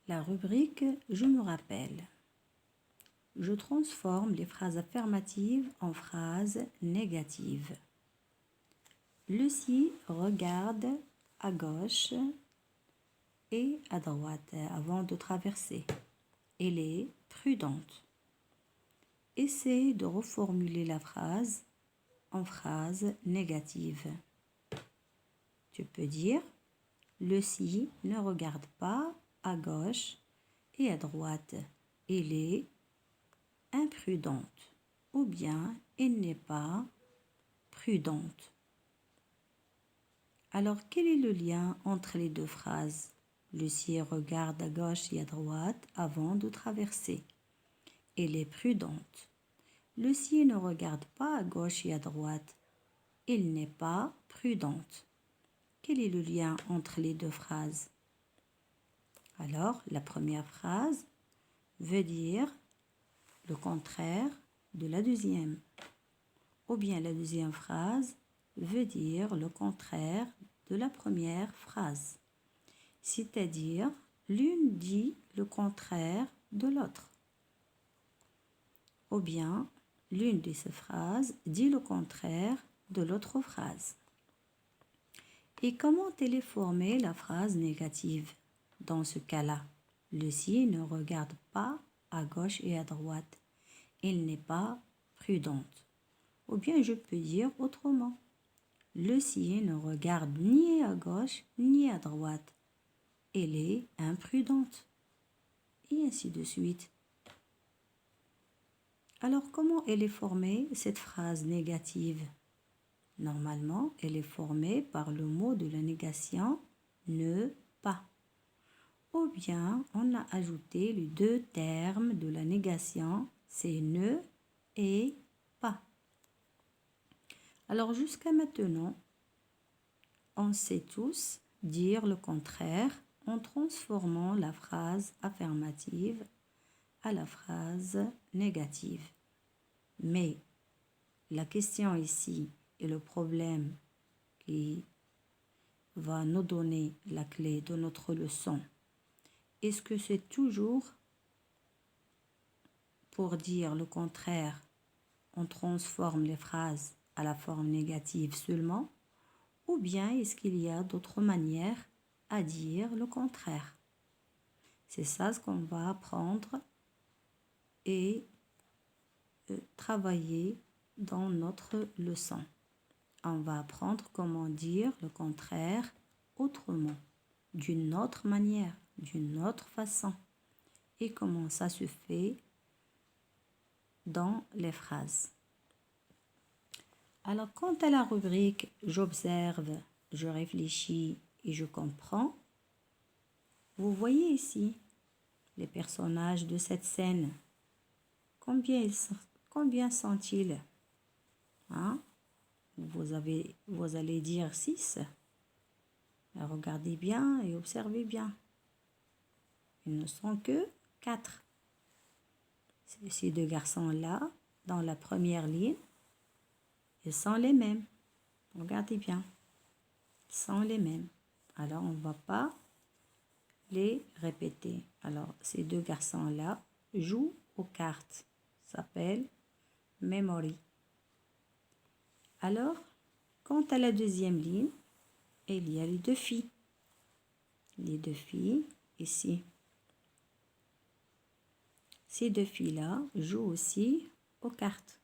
La rubrique « Je me rappelle ». Je transforme les phrases affirmatives en phrases négatives. Lucie regarde à gauche et à droite avant de traverser. Elle est prudente. Essaie de reformuler la phrase en phrase négative. Tu peux dire Lucie ne regarde pas à gauche et à droite. Elle est imprudente. Ou bien elle n'est pas prudente. Alors, quel est le lien entre les deux phrases? Lucie regarde à gauche et à droite avant de traverser. Elle est prudente. Lucie ne regarde pas à gauche et à droite. Elle n'est pas prudente. Quel est le lien entre les deux phrases? Alors, la première phrase veut dire le contraire de la deuxième. Ou bien la deuxième phrase veut dire le contraire de la première phrase. C'est-à-dire, l'une dit le contraire de l'autre. Ou bien, l'une de ces phrases dit le contraire de l'autre phrase. Et comment elle est formée la phrase négative? Dans ce cas-là, Lucie ne regarde pas à gauche et à droite. Elle n'est pas prudente. Ou bien je peux dire autrement. Lucie ne regarde ni à gauche ni à droite. Elle est imprudente. Et ainsi de suite. Alors, comment elle est formée, cette phrase négative? Normalement, elle est formée par le mot de la négation « ne pas ». Ou bien, on a ajouté les deux termes de la négation, c'est « ne » et « pas ». Alors, jusqu'à maintenant, on sait tous dire le contraire en transformant la phrase affirmative à la phrase négative. Mais la question ici et le problème qui va nous donner la clé de notre leçon, est-ce que c'est toujours pour dire le contraire, on transforme les phrases à la forme négative seulement, ou bien est-ce qu'il y a d'autres manières à dire le contraire? C'est ça ce qu'on va apprendre et travailler dans notre leçon. On va apprendre comment dire le contraire autrement, d'une autre manière, d'une autre façon, et comment ça se fait dans les phrases. Alors, quant à la rubrique « J'observe, je réfléchis et je comprends », vous voyez ici les personnages de cette scène. Combien sont-ils? Hein? Vous allez dire 6. Regardez bien et observez bien. Ils ne sont que 4. Ces deux garçons-là, dans la première ligne, ils sont les mêmes. Regardez bien. Ils sont les mêmes. Alors, on ne va pas les répéter. Alors, ces deux garçons-là jouent aux cartes. Ça s'appelle memory. Alors, quant à la deuxième ligne, il y a les deux filles. Les deux filles ici. Ces deux filles-là jouent aussi aux cartes.